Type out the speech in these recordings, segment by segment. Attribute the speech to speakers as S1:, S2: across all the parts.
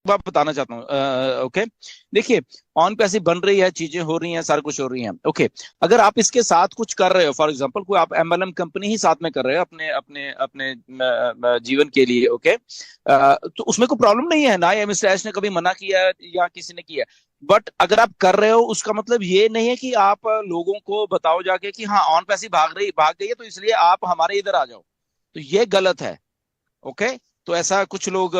S1: बात बताना चाहता हूँ। ओके, देखिए, ऑन पैसिव बन रही है, चीजें हो रही हैं, सारा कुछ हो रही हैं। ओके, अगर आप इसके साथ कुछ कर रहे हो, फॉर एग्जांपल कोई आप एमएलएम कंपनी ही साथ में कर रहे हो अपने अपने अपने जीवन के लिए, ओके, तो उसमें कोई प्रॉब्लम नहीं है ना, मिस्टर ऐश ने कभी मना किया है या किसी ने किया है। बट अगर आप कर रहे हो, उसका मतलब ये नहीं है कि आप लोगों को बताओ जाके कि हाँ ऑन पैसिव भाग गई है तो इसलिए आप हमारे इधर आ जाओ, तो ये गलत है। ओके, तो ऐसा कुछ लोग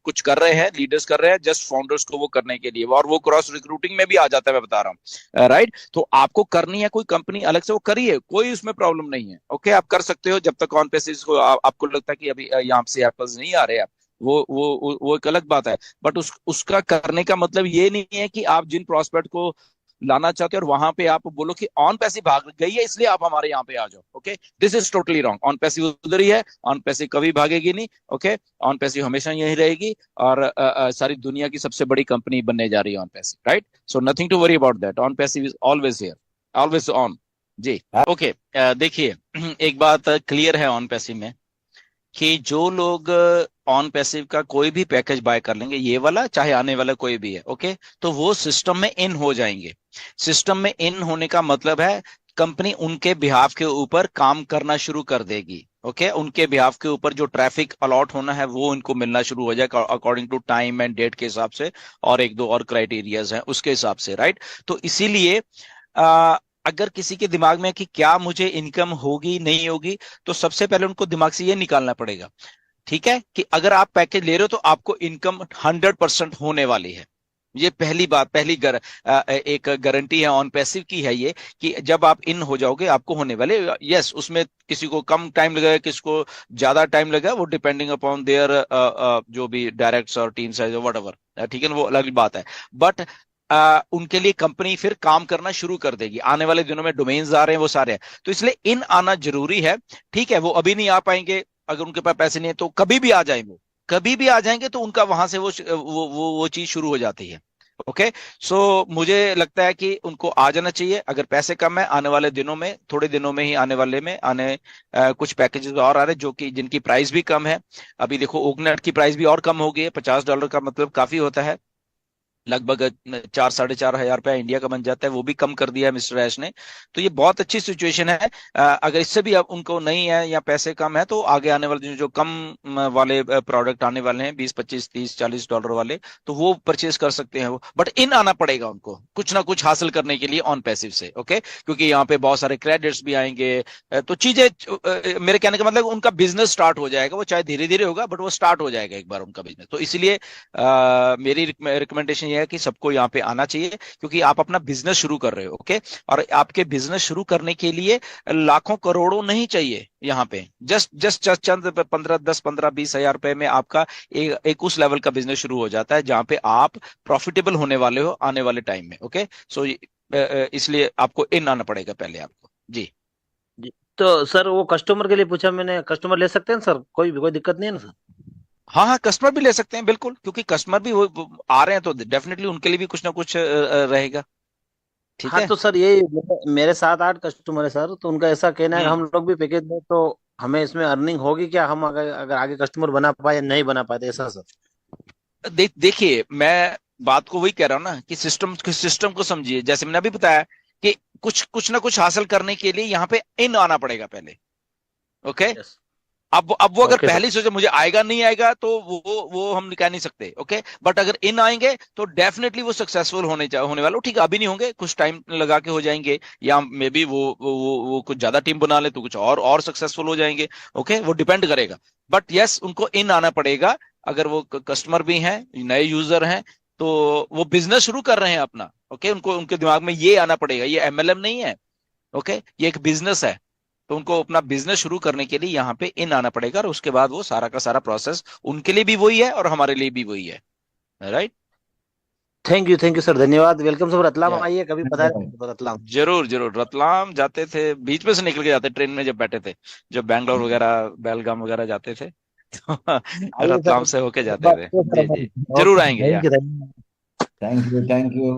S1: कुछ कर रहे हैं, लीडर्स कर रहे हैं जस्ट फाउंडर्स को वो करने के लिए, और वो क्रॉस रिक्रूटिंग में भी आ जाता है, मैं बता रहा हूँ। राइट, तो आपको करनी है कोई कंपनी अलग से, वो करिए, कोई उसमें प्रॉब्लम नहीं है। ओके, आप कर सकते हो जब तक ऑन पेसिस को आपको लगता है कि अभी यहाँ से एप्पल्स नहीं आ रहे आप, वो एक अलग बात है। बट उसका करने का मतलब ये नहीं है कि आप जिन प्रोस्पेक्ट को लाना चाहते हो और वहां पे आप बोलो कि ऑन पैसिव भाग गई है इसलिए आप हमारे यहाँ पे आ जाओ। Okay, this is totally wrong. On passive उधर ही है, ऑन पैसिव कभी भागेगी नहीं। ओके, ऑन पैसिव हमेशा यही रहेगी, और सारी दुनिया की सबसे बड़ी कंपनी बनने जा रही है on passive. Right, so nothing to worry about that, on passive is always here, always on. जी, ओके, देखिए, एक बात क्लियर है ऑन पैसिव में, कि जो लोग ऑन पैसिव का कोई भी पैकेज बाय कर लेंगे, ये वाला चाहे आने वाला कोई भी है, ओके, तो वो सिस्टम में इन हो जाएंगे। सिस्टम में इन होने का मतलब है कंपनी उनके बिहाफ के ऊपर काम करना शुरू कर देगी। ओके, उनके बिहाफ के ऊपर जो ट्रैफिक अलॉट होना है वो उनको मिलना शुरू हो जाएगा according to time and date के हिसाब से, और एक दो और क्राइटेरियाज हैं उसके हिसाब से। राइट, तो इसीलिए अगर किसी के दिमाग में है कि क्या मुझे इनकम होगी नहीं होगी, तो सबसे पहले उनको दिमाग से ये निकालना पड़ेगा, ठीक है, कि अगर आप पैकेज ले रहे हो तो आपको इनकम 100% होने वाली है। ये पहली बात, एक गारंटी है ऑन पैसिव की है ये, कि जब आप इन हो जाओगे आपको होने वाले। यस, उसमें किसी को कम टाइम लगेगा, किसी को ज्यादा टाइम लगेगा, वो डिपेंडिंग अपॉन देयर जो भी डायरेक्ट्स और टीम्स है, वट एवर, ठीक है ना, वो अलग बात है। बट उनके लिए कंपनी फिर काम करना शुरू कर देगी, आने वाले दिनों में डोमेन्स आ रहे हैं, वो सारे हैं, तो इसलिए इन आना जरूरी है। ठीक है, वो अभी नहीं आ पाएंगे, अगर उनके पास पैसे नहीं है तो कभी भी आ जाएंगे, वो कभी भी आ जाएंगे, तो उनका वहां से वो चीज शुरू हो जाती है। ओके, सो मुझे लगता है कि उनको आ जाना चाहिए। अगर पैसे कम है, आने वाले दिनों में, थोड़े दिनों में ही आने वाले में कुछ पैकेजेस और आ रहे हैं जो कि जिनकी प्राइस भी कम है। अभी देखो, ओकनेट की प्राइस भी और कम हो गई है, $50 का मतलब काफी होता है, लगभग 4-4.5 हजार रुपया इंडिया का बन जाता है, वो भी कम कर दिया है मिस्टर ऐश ने। तो ये बहुत अच्छी सिचुएशन है। अगर इससे भी अब उनको नहीं है या पैसे कम है, तो आगे आने वाले जो कम वाले प्रोडक्ट आने वाले हैं, 20-25-30-40 डॉलर वाले, तो वो परचेज कर सकते हैं वो। बट इन आना पड़ेगा उनको कुछ ना कुछ हासिल करने के लिए ऑन पैसिव से। ओके, क्योंकि यहाँ पे बहुत सारे क्रेडिट्स भी आएंगे, तो चीजें, मेरे कहने का मतलब उनका बिजनेस स्टार्ट हो जाएगा, वो चाहे धीरे धीरे होगा, बट वो स्टार्ट हो जाएगा एक बार उनका बिजनेस। तो इसलिए मेरी रिकमेंडेशन ये है कि सबको यहाँ पे आना चाहिए, क्योंकि आप अपना बिजनेस शुरू कर रहे हो। ओके, और आपके बिजनेस शुरू करने के लिए लाखों करोड़ों नहीं चाहिए यहाँ पे, जस्ट जस्ट चंद 15-10-15-20 हजार रुपए में आपका एक उस लेवल का बिजनेस शुरू हो जाता है जहां पे आप प्रॉफिटेबल होने वाले हो आने वाले टाइम में। ओके, सो इसलिए आपको इन आना पड़ेगा पहले आपको। जी,
S2: जी। तो सर वो कस्टमर के लिए पूछा मैंने, कस्टमर ले सकते हैं सर, कोई दिक्कत नहीं है ना सर?
S1: हाँ हाँ, कस्टमर भी ले सकते हैं बिल्कुल, क्योंकि कस्टमर भी वो आ रहे हैं तो डेफिनेटली उनके लिए भी कुछ ना कुछ रहेगा। ठीक
S2: हाँ
S1: है।
S2: तो सर ये मेरे 7-8 कस्टमर है सर, तो उनका ऐसा कहना है कि
S1: हम्म
S2: हम लोग भी पैकेज दें तो हमें इसमें अर्निंग होगी क्या, हम अगर आगे कस्टमर बना पाए या नहीं बना पाए, तो ऐसा सर?
S1: देखिए, मैं बात को वही कह रहा हूँ ना, कि सिस्टम को समझिए, जैसे मैंने अभी बताया कि कुछ कुछ ना कुछ हासिल करने के लिए यहाँ पे इन आना पड़ेगा पहले। Okay,
S2: yes.
S1: अब वो अगर
S2: ओके सर।
S1: पहले ही सोचे मुझे आएगा नहीं आएगा, तो वो हम कह नहीं सकते। ओके, बट अगर इन आएंगे तो डेफिनेटली वो सक्सेसफुल होने वाले हो। ठीक है, अभी नहीं होंगे, कुछ टाइम लगा के हो जाएंगे, या मे बी वो कुछ ज्यादा टीम बना ले तो कुछ और सक्सेसफुल हो जाएंगे। ओके, वो डिपेंड करेगा। बट यस, उनको इन आना पड़ेगा। अगर वो कस्टमर भी हैं, नए यूजर हैं, तो वो बिजनेस शुरू कर रहे हैं अपना। ओके, उनको उनके दिमाग में ये आना पड़ेगा, ये एमएलएम नहीं है। ओके, ये एक बिजनेस है, तो उनको अपना बिजनेस शुरू करने के लिए यहाँ पे इन आना पड़ेगा, और उसके बाद वो सारा का सारा प्रोसेस उनके लिए भी वही है और हमारे लिए भी वही है। राइट।
S2: थैंक यू सर, धन्यवाद। वेलकम सर, रतलाम
S1: या
S2: आइए कभी, पधारे रतलाम।
S1: जरूर जरूर, रतलाम जाते थे, बीच में से निकल के जाते ट्रेन में जब बैठे थे, जब बैंगलोर वगैरह बेलगाम वगैरह जाते थे, तो
S2: आइए
S1: रतलाम
S2: सर,
S1: से होके
S2: एक
S1: जाते
S2: बार
S1: थे।
S2: तो सर
S1: जी जी,
S2: हमारी।
S1: जरूर
S2: ओके,
S1: आएंगे
S2: थैंक
S1: या।
S2: यू, धन्यवाद।
S3: Thank you, thank you.